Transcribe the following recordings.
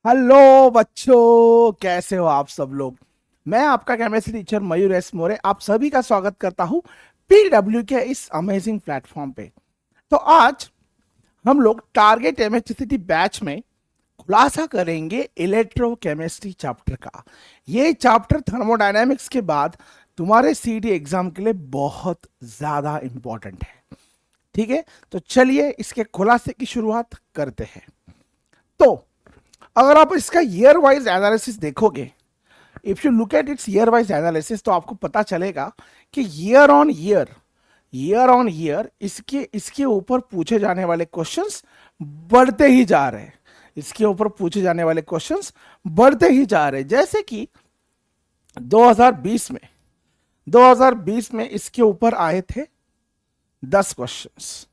Hello बच्चों, कैसे हो आप सब लोग। मैं आपका केमिस्ट्री टीचर मयूर एस मोरे आप सभी का स्वागत करता हूं पीडब्ल्यू के इस अमेजिंग प्लेटफॉर्म पे। तो आज हम लोग टारगेट एमएचसीटी बैच में खुलासा करेंगे इलेक्ट्रोकेमिस्ट्री चैप्टर का। ये चैप्टर थर्मोडायनेमिक्स के बाद तुम्हारे सीडी एग्जाम के लिए बहुत ज्यादा इंपॉर्टेंट है। ठीक है, तो चलिए इसके खुलासे की शुरुआत करते हैं। तो अगर आप इसका ईयर वाइज एनालिसिस देखोगे, if you look at its year wise analysis, तो आपको पता चलेगा कि ईयर ऑन ईयर इसके इसके ऊपर पूछे जाने वाले क्वेश्चंस बढ़ते ही जा रहे हैं। इसके ऊपर पूछे जाने वाले क्वेश्चंस बढ़ते ही जा रहे हैं। जैसे कि 2020 में 2020 में इसके ऊपर आए थे 10 क्वेश्चंस।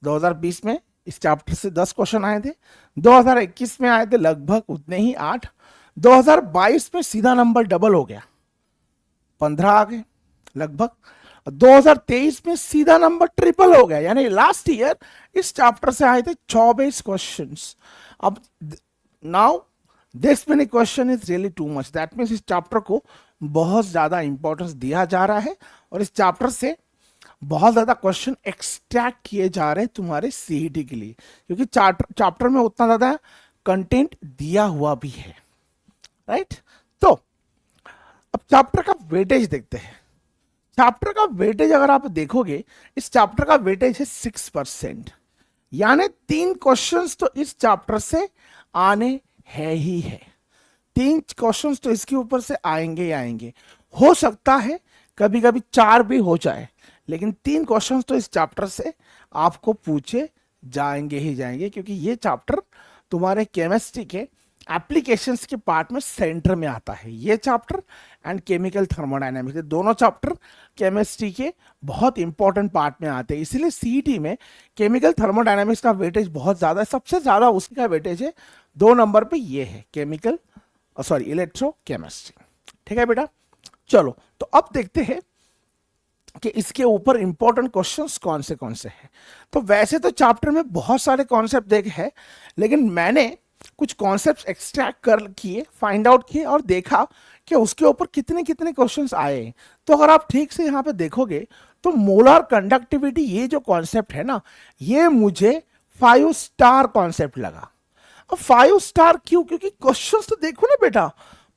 2020 में इस चैप्टर से 10 क्वेश्चन आए थे। 2021 में आए थे लगभग उतने ही 8। 2022 में सीधा नंबर डबल हो गया, 15 आ गए लगभग। 2023 में सीधा नंबर ट्रिपल हो गया, यानी लास्ट ईयर इस चैप्टर से आए थे 24 क्वेश्चंस। अब now this many question is really too much. That means इस चैप्टर को बहुत ज्यादा इंपॉर्टेंस दिया जा रहा है और इस चैप्टर से बहुत ज्यादा क्वेश्चन एक्सट्रैक्ट किए जा रहे हैं तुम्हारे सीईटी के लिए, क्योंकि चैप्टर में उतना ज्यादा कंटेंट दिया हुआ भी है। राइट, तो अब चैप्टर का वेटेज देखते हैं। चैप्टर का वेटेज अगर आप देखोगे, इस चैप्टर का वेटेज है 6%, यानी 3 क्वेश्चंस तो इस चैप्टर से आने है ही है। 3 क्वेश्चंस तो इसके ऊपर से आएंगे ही आएंगे। हो सकता है कभी कभी 4 भी हो जाए, लेकिन 3 क्वेश्चंस तो इस चैप्टर से आपको पूछे जाएंगे ही जाएंगे, क्योंकि ये चैप्टर तुम्हारे केमिस्ट्री के एप्लीकेशंस के पार्ट में सेंटर में आता है। ये चैप्टर एंड केमिकल थर्मोडायनेमिक्स, दोनों चैप्टर केमिस्ट्री के बहुत इंपॉर्टेंट पार्ट में आते हैं। इसीलिए सीईटी में केमिकल थर्मोडायनेमिक्स का वेटेज बहुत ज्यादा है। सबसे ज्यादा उसी का वेटेज है 2 नंबर पे, ये है इलेक्ट्रोकेमिस्ट्री। ठीक है बेटा, चलो तो अब देखते हैं कि इसके ऊपर इंपॉर्टेंट क्वेश्चंस कौन से हैं। तो वैसे तो चैप्टर में बहुत सारे कॉन्सेप्ट देखे हैं, लेकिन मैंने कुछ कॉन्सेप्ट्स एक्सट्रैक्ट कर किए, फाइंड आउट किए और देखा कि उसके ऊपर कितने कितने क्वेश्चंस आए। तो अगर आप ठीक से यहाँ पे देखोगे तो मोलर कंडक्टिविटी, ये जो कॉन्सेप्ट है ना, ये मुझे 5 स्टार कॉन्सेप्ट लगा। अब 5 स्टार क्यों? क्योंकि क्वेश्चंस तो देखो ना बेटा,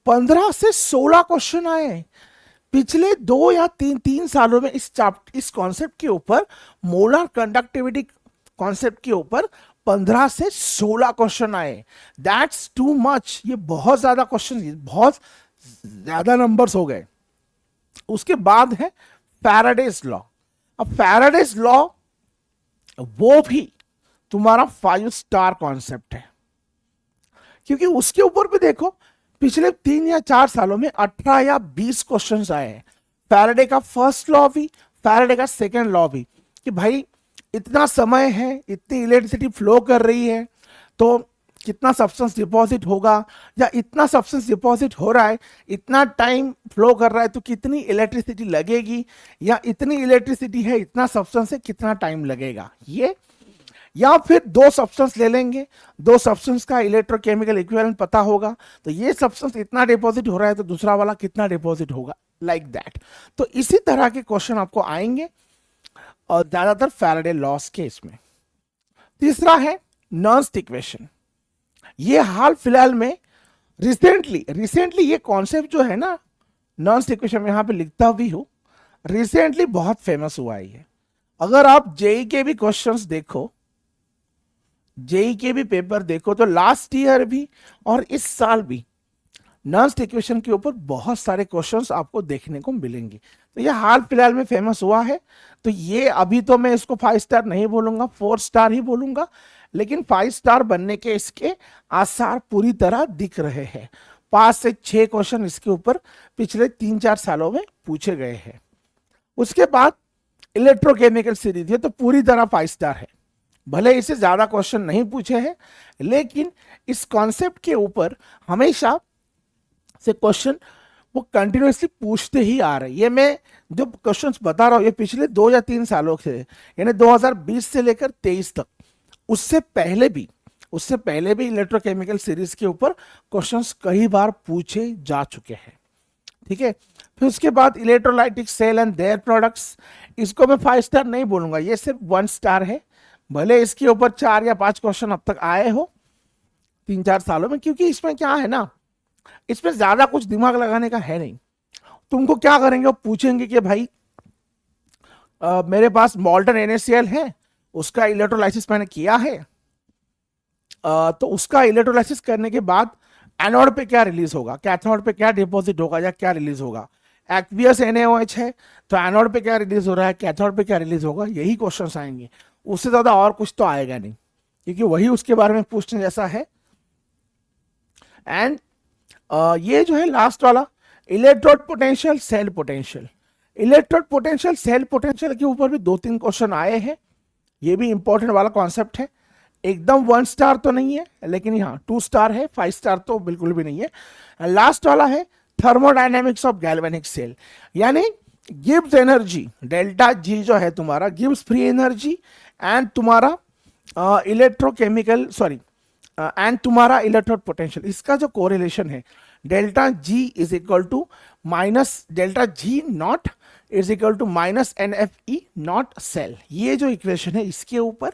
15 से 16 क्वेश्चन आए पिछले 2 या 3 सालों में इस कॉन्सेप्ट के ऊपर, मोलर कंडक्टिविटी कॉन्सेप्ट के ऊपर 15 से 16 क्वेश्चन आए। दैट्स टू मच, ये बहुत ज्यादा क्वेश्चन, बहुत ज्यादा नंबर्स हो गए। उसके बाद है फैराडेज लॉ। अब फैराडेज लॉ वो भी तुम्हारा 5 स्टार कॉन्सेप्ट है, क्योंकि उसके ऊपर भी देखो पिछले 3 या 4 सालों में 18 या 20 क्वेश्चंस आए हैं। फैराडे का फर्स्ट लॉ भी, फैराडे का सेकेंड लॉ भी, कि भाई इतना समय है, इतनी इलेक्ट्रिसिटी फ्लो कर रही है, तो कितना सब्सटेंस डिपॉजिट होगा, या इतना सब्सटेंस डिपॉजिट हो रहा है, इतना टाइम फ्लो कर रहा है, तो कितनी इलेक्ट्रिसिटी लगेगी, या इतनी इलेक्ट्रिसिटी है, इतना सब्सटेंस है, कितना टाइम लगेगा ये। या फिर 2 सब्सटेंस ले लेंगे, 2 सब्सटेंस का इलेक्ट्रोकेमिकल इक्विवेलेंट पता होगा, तो ये सब्सटेंस इतना डिपॉजिट हो रहा है तो दूसरा वाला कितना डिपॉजिट होगा, लाइक दैट। तो इसी तरह के क्वेश्चन आपको आएंगे और ज्यादातर फैराडे लॉस के इसमें। तीसरा है नर्न्स इक्वेशन। ये हाल फिलहाल में रिसेंटली ये कॉन्सेप्ट जो है ना, नर्न्स इक्वेशन में यहां पे लिखता भी हूं, रिसेंटली बहुत फेमस हुआ है ये। अगर आप जेई के भी क्वेश्चंस देखो, जेई के भी पेपर देखो, तो लास्ट ईयर भी और इस साल भी नर्न्स इक्वेशन के ऊपर बहुत सारे क्वेश्चंस आपको देखने को मिलेंगे। तो ये हाल फिलहाल में फेमस हुआ है, तो ये अभी तो मैं इसको 5 स्टार नहीं बोलूंगा, 4 स्टार ही बोलूंगा, लेकिन 5 स्टार बनने के इसके आसार पूरी तरह दिख रहे हैं। 5 से 6 क्वेश्चन इसके ऊपर पिछले 3-4 सालों में पूछे गए हैं। उसके बाद इलेक्ट्रोकेमिकल सीरीज है, तो पूरी तरह 5 स्टार है। भले इसे ज्यादा क्वेश्चन नहीं पूछे हैं, लेकिन इस कॉन्सेप्ट के ऊपर हमेशा से क्वेश्चन वो कंटिन्यूसली पूछते ही आ रहे हैं। ये मैं जो क्वेश्चंस बता रहा हूं, ये पिछले 2 या 3 सालों से, यानी 2020 से लेकर 23 तक, उससे पहले भी उससे पहले भी इलेक्ट्रोकेमिकल सीरीज के ऊपर क्वेश्चंस कई बार पूछे जा चुके हैं, ठीक है। फिर उसके बाद electrolytic cell and their products, इसको मैं 5 स्टार नहीं बोलूंगा, ये सिर्फ 1 स्टार है, भले इसके ऊपर 4 या 5 क्वेश्चन अब तक आए हो 3-4 सालों में, क्योंकि इसमें क्या है ना, इसमें ज्यादा कुछ दिमाग लगाने का है नहीं। तुमको क्या करेंगे, वो पूछेंगे कि भाई मेरे पास मॉल्टन NaCl है, उसका इलेक्ट्रोलाइसिस मैंने किया है, तो उसका इलेक्ट्रोलाइसिस करने के बाद एनोड पे क्या रिलीज होगा, कैथोड पे क्या डिपॉजिट होगा या क्या रिलीज होगा। एक्वियस NaOH है तो एनोड पे क्या रिलीज हो रहा है, कैथोड पे क्या रिलीज होगा, यही क्वेश्चंस आएंगे, उससे ज्यादा और कुछ तो आएगा नहीं, क्योंकि वही उसके बारे में पूछने जैसा है। एंड ये जो है लास्ट वाला, electrode potential cell potential, electrode potential cell potential के ऊपर भी 2-3 क्वेश्चन आए हैं, ये भी इंपॉर्टेंट वाला कॉन्सेप्ट है। एकदम 1 स्टार तो नहीं है, लेकिन यहाँ 2 स्टार है, 5 स्टार तो बिल्कुल भी नहीं है। लास्ट वाला है थर्मोडायनेमिक्स ऑफ गैल्वेनिक सेल, यानी गिब्स एनर्जी डेल्टा जी जो है तुम्हारा, गिब्स फ्री एनर्जी एंड तुम्हारा इलेक्ट्रोकेमिकल सॉरी एंड तुम्हारा इलेक्ट्रोड पोटेंशियल, इसका जो कोरिलेशन है delta G is equal to minus delta G naught is equal to minus NFE naught cell, ये जो इक्वेशन है इसके ऊपर,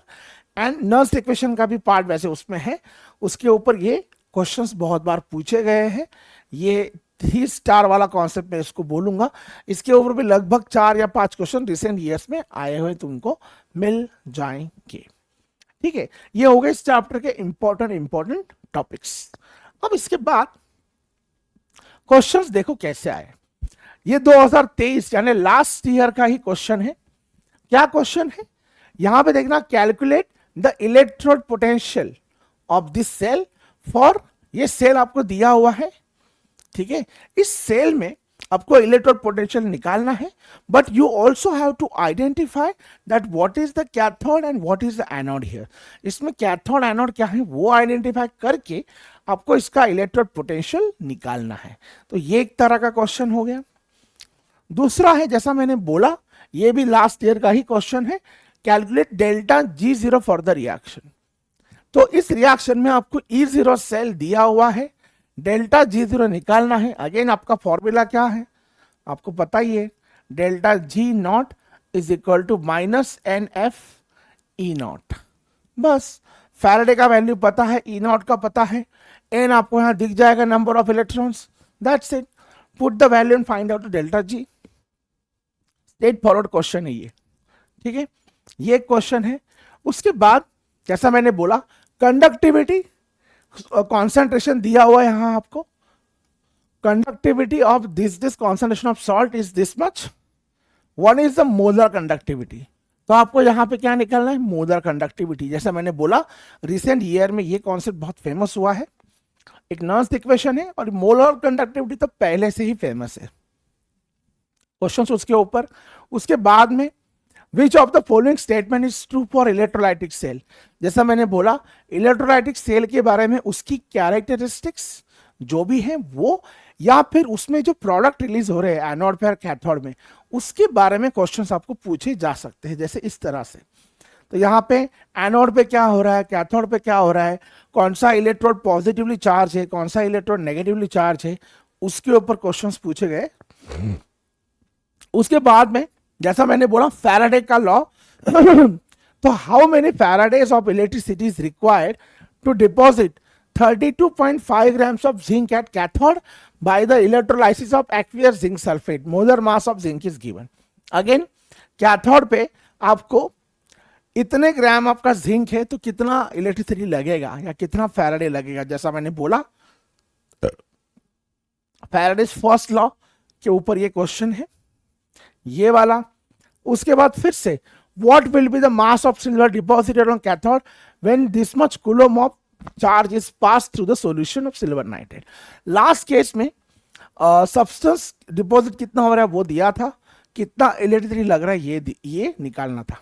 एंड नर्स इक्वेशन का भी पार्ट वैसे उसमें है, उसके ऊपर ये क्वेश्चंस बहुत बार पूछे गए हैं। ये 3 स्टार वाला कॉन्सेप्ट मैं इसको बोलूंगा, इसके ऊपर भी लगभग 4 या 5 क्वेश्चन रिसेंट ईयर्स में आए हुए तुमको मिल जाएंगे, ठीक है। ये हो गए इस चैप्टर के इंपॉर्टेंट टॉपिक्स। अब इसके बाद क्वेश्चंस देखो कैसे आए, ये 2023 यानी लास्ट ईयर का ही क्वेश्चन है। क्या क्वेश्चन है, यहां पे देखना, calculate the electrode potential of this cell for, ये सेल आपको दिया हुआ है, ठीक है। इस सेल में आपको इलेक्ट्रोड पोटेंशियल निकालना है, but you also have to identify that what is the cathode and what is the anode here. इसमें कैथोड एनोड क्या है वो आइडेंटिफाई करके आपको इसका इलेक्ट्रोड पोटेंशियल निकालना है। तो ये एक तरह का क्वेश्चन हो गया। दूसरा है, जैसा मैंने बोला, ये भी लास्ट ईयर का ही क्वेश्चन है, calculate delta G0 for the reaction. तो इस रिएक्शन में आपको E0 सेल दिया हुआ है, डेल्टा G0 निकालना है। अगेन आपका फॉर्मूला क्या है आपको पता ही है, delta G naught is equal to minus NFE naught. बस फैराडे का वैल्यू पता है, E नॉट का पता है, N आपको यहां दिख जाएगा number of electrons, that's it, put the value and find out delta G। Straight forward question है ये, ठीक है, ये क्वेश्चन है। उसके बाद जैसा मैंने बोला, कंडक्टिविटी कॉन्सेंट्रेशन दिया हुआ है यहां आपको, conductivity of this concentration of salt is this much, one is the molar conductivity. तो आपको यहां पे क्या निकालना है, मोलर कंडक्टिविटी। जैसा मैंने बोला रिसेंट ईयर में ये कॉन्सेप्ट बहुत फेमस हुआ है, एक नर्स इक्वेशन है, और मोलर कंडक्टिविटी तो पहले से ही फेमस है, क्वेश्चंस उसके ऊपर। उसके बाद में which of the following statement is true for electrolytic cell. जैसा मैंने बोला इलेक्ट्रोलाइटिक सेल के बारे में उसकी कैरेक्टरिस्टिक्स जो भी है वो, या फिर उसमें जो प्रोडक्ट रिलीज हो रहे हैं एनोड पे और कैथोड में, उसके बारे में क्वेश्चंस आपको पूछे जा सकते हैं, जैसे इस तरह से। तो यहाँ पे एनोड पे क्या हो रहा है, कैथोड पे क्या हो रहा है, कौन सा इलेक्ट्रोड पॉजिटिवली चार्ज है, कौन सा इलेक्ट्रोड नेगेटिवली चार्ज है, उसके ऊपर क्वेश्चंस पूछे गए। उसके बाद में जैसा मैंने बोला फैराडे का लॉ तो how many Faradays of electricity is required to deposit 32.5 grams of zinc at cathode by the electrolysis of aqueous zinc sulfate, molar mass of zinc is given। Again cathode पे आपको इतने ग्राम आपका zinc है तो कितना electricity लगेगा या कितना फैराडे लगेगा, जैसा मैंने बोला फैराडेज फर्स्ट लॉ के ऊपर ये क्वेश्चन है, ये वाला। उसके बाद फिर से what will be the mass of silver deposited on cathode when this much coulomb of charge is pass through the solution of silver nitrate. Last case में सब्सटेंस डिपॉजिट कितना हो रहा है वो दिया था, कितना इलेक्ट्रिसिटी लग रहा है ये निकालना था।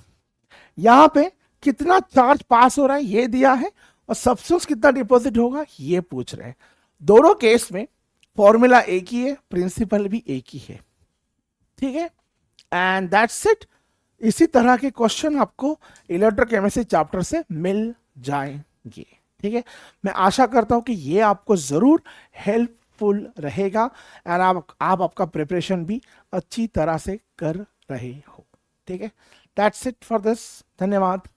यहां पे कितना चार्ज पास हो रहा है ये दिया है, और सब्सटेंस कितना डिपॉजिट होगा ये पूछ रहे हैं। दोनों केस में फॉर्मूला एक ही है, प्रिंसिपल भी एक ही है, ठीक है। And that's it. इसी तरह के क्वेश्चन आपको इलेक्ट्रोकेमिस्ट्री चैप्टर से मिल जाएंगे। ठीक है, मैं आशा करता हूं कि ये आपको जरूर हेल्पफुल रहेगा एंड आप आपका प्रिपरेशन भी अच्छी तरह से कर रहे हो। ठीक है, दैट्स इट फॉर दिस। धन्यवाद।